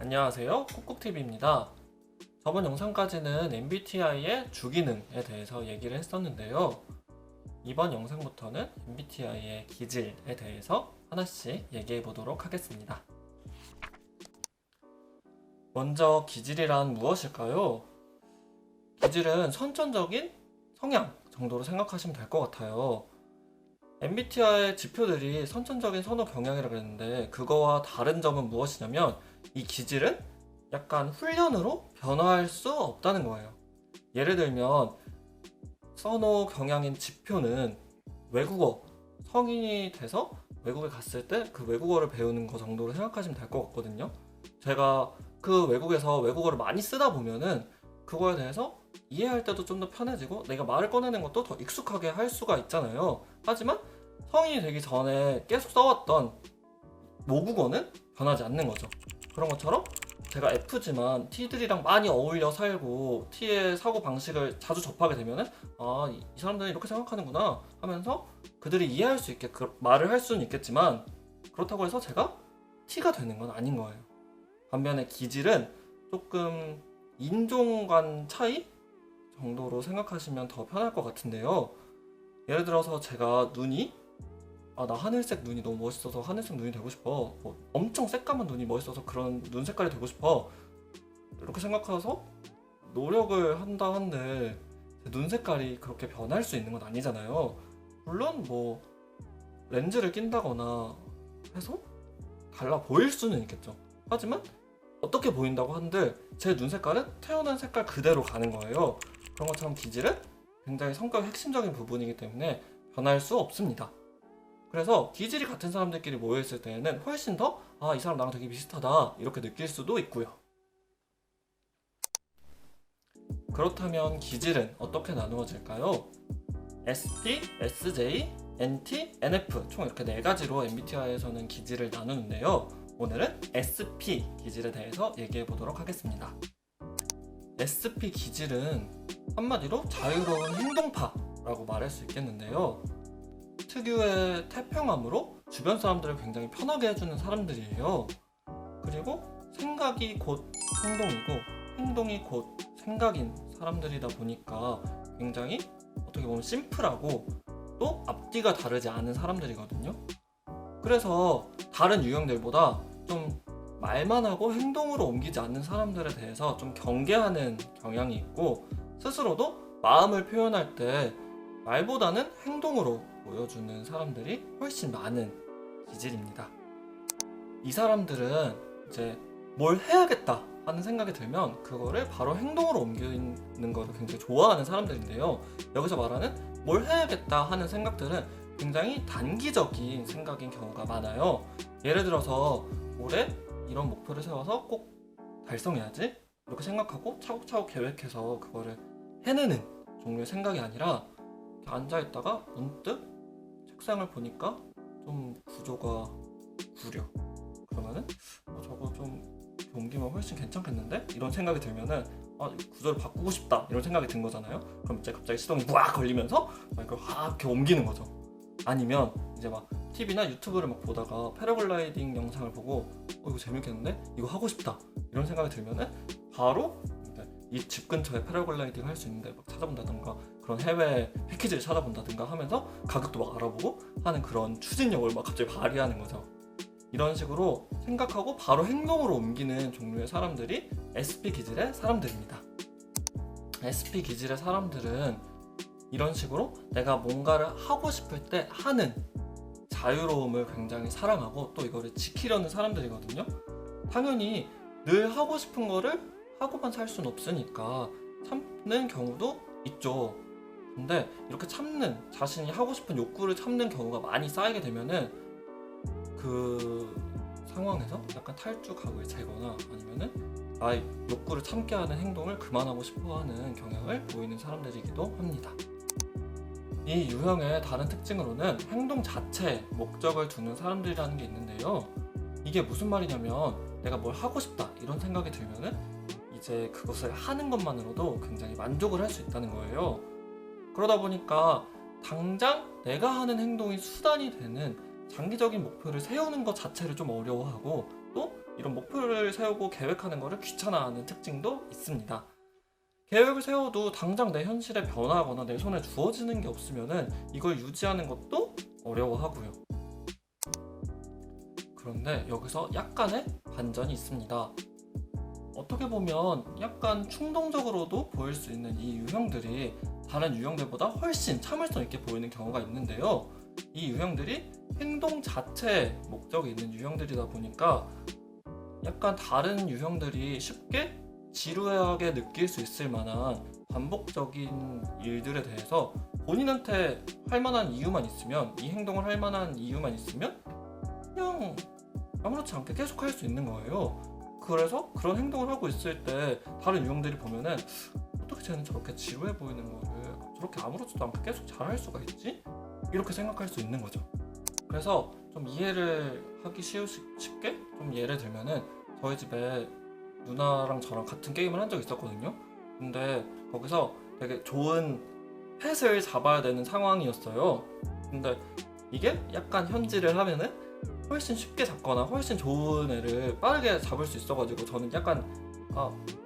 안녕하세요, 꾹꾹TV입니다. 저번 영상까지는 MBTI의 주기능에 대해서 얘기를 했었는데요. 이번 영상부터는 MBTI의 기질에 대해서 하나씩 얘기해 보도록 하겠습니다. 먼저 기질이란 무엇일까요? 기질은 선천적인 성향 정도로 생각하시면 될 것 같아요. MBTI 지표들이 선천적인 선호 경향이라고 했는데 그거와 다른 점은 무엇이냐면 이 기질은 약간 훈련으로 변화할 수 없다는 거예요. 예를 들면 선호 경향인 지표는 외국어, 성인이 돼서 외국에 갔을 때 그 외국어를 배우는 거 정도로 생각하시면 될 것 같거든요. 제가 그 외국에서 외국어를 많이 쓰다 보면은 그거에 대해서 이해할 때도 좀 더 편해지고 내가 말을 꺼내는 것도 더 익숙하게 할 수가 있잖아요. 하지만 성인이 되기 전에 계속 써왔던 모국어는 변하지 않는 거죠. 그런 것처럼 제가 F지만 T들이랑 많이 어울려 살고 T의 사고 방식을 자주 접하게 되면은 이 사람들은 이렇게 생각하는구나 하면서 그들이 이해할 수 있게 말을 할 수는 있겠지만 그렇다고 해서 제가 T가 되는 건 아닌 거예요. 반면에 기질은 조금 인종 간 차이 정도로 생각하시면 더 편할 것 같은데요. 예를 들어서 제가 눈이 나 하늘색 눈이 너무 멋있어서 하늘색 눈이 되고 싶어. 엄청 새까만 눈이 멋있어서 그런 눈 색깔이 되고 싶어. 이렇게 생각해서 노력을 한다 한들 눈 색깔이 그렇게 변할 수 있는 건 아니잖아요. 물론 렌즈를 낀다거나 해서 달라 보일 수는 있겠죠. 하지만 어떻게 보인다고 한들 제 눈 색깔은 태어난 색깔 그대로 가는 거예요. 그런 것처럼 기질은 굉장히 성격의 핵심적인 부분이기 때문에 변할 수 없습니다. 그래서 기질이 같은 사람들끼리 모여있을 때에는 훨씬 더 이 사람 나랑 되게 비슷하다 이렇게 느낄 수도 있고요. 그렇다면 기질은 어떻게 나누어질까요? SP, SJ, NT, NF 총 이렇게 4가지로 MBTI에서는 기질을 나누는데요. 오늘은 SP 기질에 대해서 얘기해 보도록 하겠습니다. SP 기질은 한마디로 자유로운 행동파라고 말할 수 있겠는데요. 특유의 태평함으로 주변 사람들을 굉장히 편하게 해주는 사람들이에요. 그리고 생각이 곧 행동이고 행동이 곧 생각인 사람들이다 보니까 굉장히 어떻게 보면 심플하고 또 앞뒤가 다르지 않은 사람들이거든요. 그래서 다른 유형들보다 좀 말만 하고 행동으로 옮기지 않는 사람들에 대해서 좀 경계하는 경향이 있고 스스로도 마음을 표현할 때 말보다는 행동으로 보여주는 사람들이 훨씬 많은 기질입니다. 이 사람들은 이제 뭘 해야겠다 하는 생각이 들면 그거를 바로 행동으로 옮기는 거를 굉장히 좋아하는 사람들인데요. 여기서 말하는 뭘 해야겠다 하는 생각들은 굉장히 단기적인 생각인 경우가 많아요. 예를 들어서 올해 이런 목표를 세워서 꼭 달성해야지 이렇게 생각하고 차곡차곡 계획해서 그거를 해내는 종류의 생각이 아니라 앉아있다가 문득 책상을 보니까 좀 구조가 구려. 그러면은 저거 좀 옮기면 훨씬 괜찮겠는데? 이런 생각이 들면은 구조를 바꾸고 싶다 이런 생각이 든 거잖아요. 그럼 이제 갑자기 시동이 막 걸리면서 이걸 확 이렇게 옮기는 거죠. 아니면 이제 막 TV나 유튜브를 막 보다가 패러글라이딩 영상을 보고 이거 재밌겠는데? 이거 하고 싶다 이런 생각이 들면은 바로 이 집 근처에 패러글라이딩 할 수 있는데 막 찾아본다던가 그런 해외 패키지를 찾아본다든가 하면서 가격도 막 알아보고 하는 그런 추진력을 막 갑자기 발휘하는 거죠. 이런 식으로 생각하고 바로 행동으로 옮기는 종류의 사람들이 SP 기질의 사람들입니다. SP 기질의 사람들은 이런 식으로 내가 뭔가를 하고 싶을 때 하는 자유로움을 굉장히 사랑하고 또 이거를 지키려는 사람들이거든요. 당연히 늘 하고 싶은 거를 하고만 살 수는 없으니까 참는 경우도 있죠. 근데 이렇게 참는, 자신이 하고 싶은 욕구를 참는 경우가 많이 쌓이게 되면은 그 상황에서 약간 탈주각을 재거나 아니면은 나의 욕구를 참게 하는 행동을 그만하고 싶어 하는 경향을 보이는 사람들이기도 합니다. 이 유형의 다른 특징으로는 행동 자체에 목적을 두는 사람들이라는 게 있는데요. 이게 무슨 말이냐면 내가 뭘 하고 싶다 이런 생각이 들면은 이제 그것을 하는 것만으로도 굉장히 만족을 할 수 있다는 거예요. 그러다 보니까 당장 내가 하는 행동이 수단이 되는 장기적인 목표를 세우는 것 자체를 좀 어려워하고 또 이런 목표를 세우고 계획하는 것을 귀찮아하는 특징도 있습니다. 계획을 세워도 당장 내 현실에 변화하거나 내 손에 주어지는 게 없으면은 이걸 유지하는 것도 어려워하고요. 그런데 여기서 약간의 반전이 있습니다. 어떻게 보면 약간 충동적으로도 보일 수 있는 이 유형들이 다른 유형들보다 훨씬 참을성 있게 보이는 경우가 있는데요. 이 유형들이 행동 자체에 목적이 있는 유형들이다 보니까 약간 다른 유형들이 쉽게 지루하게 느낄 수 있을 만한 반복적인 일들에 대해서 본인한테 할 만한 이유만 있으면, 이 행동을 할 만한 이유만 있으면 그냥 아무렇지 않게 계속 할 수 있는 거예요. 그래서 그런 행동을 하고 있을 때 다른 유형들이 보면은 어떻게 쟤는 저렇게 지루해 보이는 거를 저렇게 아무렇지도 않게 계속 잘할 수가 있지? 이렇게 생각할 수 있는 거죠. 그래서 좀 이해를 하기 쉽게 좀 예를 들면은 저희 집에 누나랑 저랑 같은 게임을 한 적이 있었거든요. 근데 거기서 되게 좋은 펫을 잡아야 되는 상황이었어요. 근데 이게 약간 현질을 하면은 훨씬 쉽게 잡거나 훨씬 좋은 애를 빠르게 잡을 수 있어가지고 저는 약간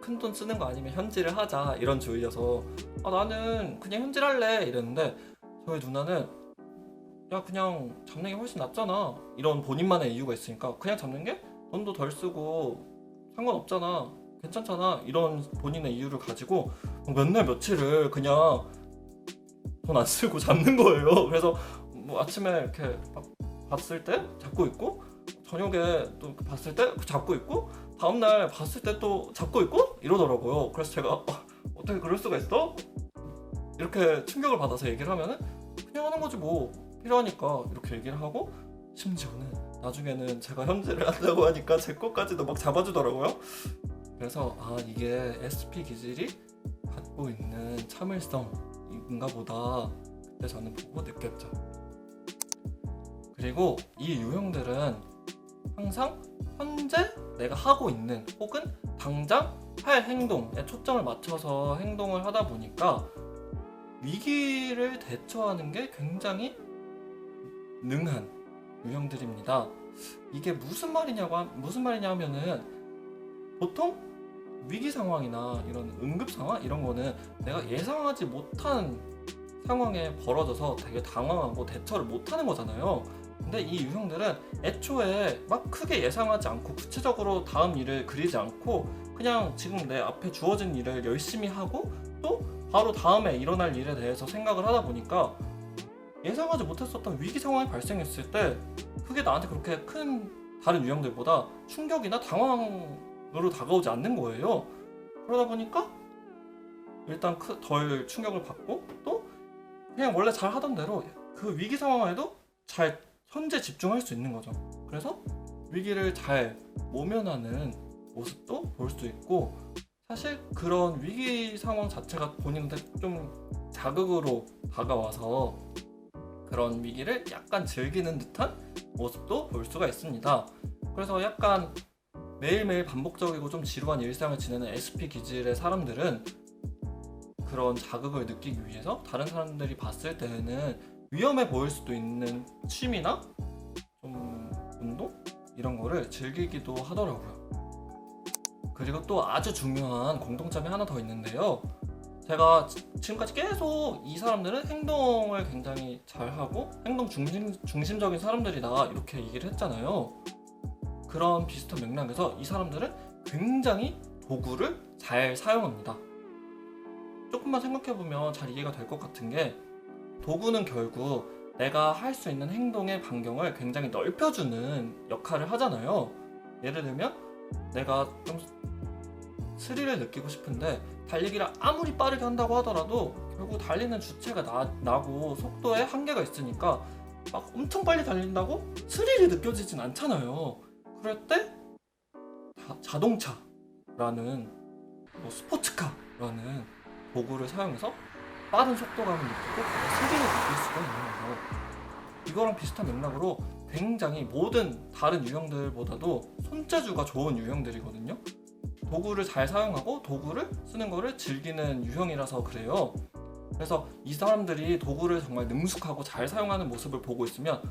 큰돈 쓰는 거 아니면 현질을 하자 이런 주의여서 나는 그냥 현질할래 이랬는데 저희 누나는 야 그냥 잡는 게 훨씬 낫잖아 이런 본인만의 이유가 있으니까 그냥 잡는 게 돈도 덜 쓰고 상관없잖아 괜찮잖아 이런 본인의 이유를 가지고 맨날 며칠을 그냥 돈 안 쓰고 잡는 거예요. 그래서 뭐 아침에 이렇게 봤을 때 잡고 있고 저녁에 또 봤을 때 잡고 있고 다음날 봤을 때 또 잡고 있고 이러더라고요. 그래서 제가 어떻게 그럴 수가 있어? 이렇게 충격을 받아서 얘기를 하면은 그냥 하는 거지 뭐 필요하니까 이렇게 얘기를 하고 심지어는 나중에는 제가 현질을 한다고 하니까 제 것까지도 막 잡아주더라고요. 그래서 이게 SP 기질이 갖고 있는 참을성인가 보다 그때 저는 보고 느꼈죠. 그리고 이 유형들은 항상 현재 내가 하고 있는 혹은 당장 할 행동에 초점을 맞춰서 행동을 하다 보니까 위기를 대처하는 게 굉장히 능한 유형들입니다. 이게 무슨 말이냐 하면은 보통 위기 상황이나 이런 응급 상황 이런 거는 내가 예상하지 못한 상황에 벌어져서 되게 당황하고 대처를 못하는 거잖아요. 근데 이 유형들은 애초에 막 크게 예상하지 않고 구체적으로 다음 일을 그리지 않고 그냥 지금 내 앞에 주어진 일을 열심히 하고 또 바로 다음에 일어날 일에 대해서 생각을 하다 보니까 예상하지 못했었던 위기 상황이 발생했을 때 그게 나한테 그렇게 큰 다른 유형들보다 충격이나 당황으로 다가오지 않는 거예요. 그러다 보니까 일단 덜 충격을 받고 또 그냥 원래 잘 하던 대로 그 위기 상황에도 잘 현재 집중할 수 있는 거죠. 그래서 위기를 잘 모면하는 모습도 볼 수 있고 사실 그런 위기 상황 자체가 본인한테 좀 자극으로 다가와서 그런 위기를 약간 즐기는 듯한 모습도 볼 수가 있습니다. 그래서 약간 매일매일 반복적이고 좀 지루한 일상을 지내는 SP 기질의 사람들은 그런 자극을 느끼기 위해서 다른 사람들이 봤을 때는 위험해 보일 수도 있는 취미나 좀 운동? 이런 거를 즐기기도 하더라고요. 그리고 또 아주 중요한 공통점이 하나 더 있는데요. 제가 지금까지 계속 이 사람들은 행동을 굉장히 잘하고 행동 중심적인 사람들이다 이렇게 얘기를 했잖아요. 그런 비슷한 맥락에서 이 사람들은 굉장히 도구를 잘 사용합니다. 조금만 생각해보면 잘 이해가 될 것 같은 게 도구는 결국 내가 할 수 있는 행동의 반경을 굉장히 넓혀주는 역할을 하잖아요. 예를 들면 내가 좀 스릴을 느끼고 싶은데 달리기를 아무리 빠르게 한다고 하더라도 결국 달리는 주체가 나고 속도에 한계가 있으니까 막 엄청 빨리 달린다고 스릴이 느껴지진 않잖아요. 그럴 때 자동차라는 스포츠카라는 도구를 사용해서 빠른 속도감을 느끼고 스릴을 느낄 수가 있는 거예요. 이거랑 비슷한 맥락으로 굉장히 모든 다른 유형들보다도 손재주가 좋은 유형들이거든요. 도구를 잘 사용하고 도구를 쓰는 거를 즐기는 유형이라서 그래요. 그래서 이 사람들이 도구를 정말 능숙하고 잘 사용하는 모습을 보고 있으면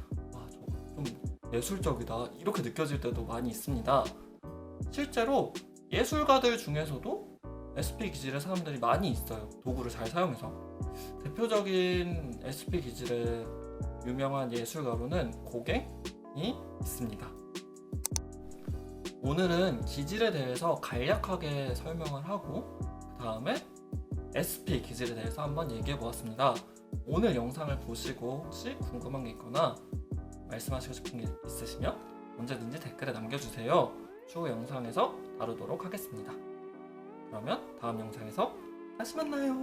좀 좀 예술적이다 이렇게 느껴질 때도 많이 있습니다. 실제로 예술가들 중에서도 SP 기질의 사람들이 많이 있어요. 도구를 잘 사용해서. 대표적인 SP 기질의 유명한 예술가로는 고갱이 있습니다. 오늘은 기질에 대해서 간략하게 설명을 하고 그 다음에 SP 기질에 대해서 한번 얘기해 보았습니다. 오늘 영상을 보시고 혹시 궁금한 게 있거나 말씀하시고 싶은 게 있으시면 언제든지 댓글에 남겨주세요. 추후 영상에서 다루도록 하겠습니다. 그러면 다음 영상에서 다시 만나요.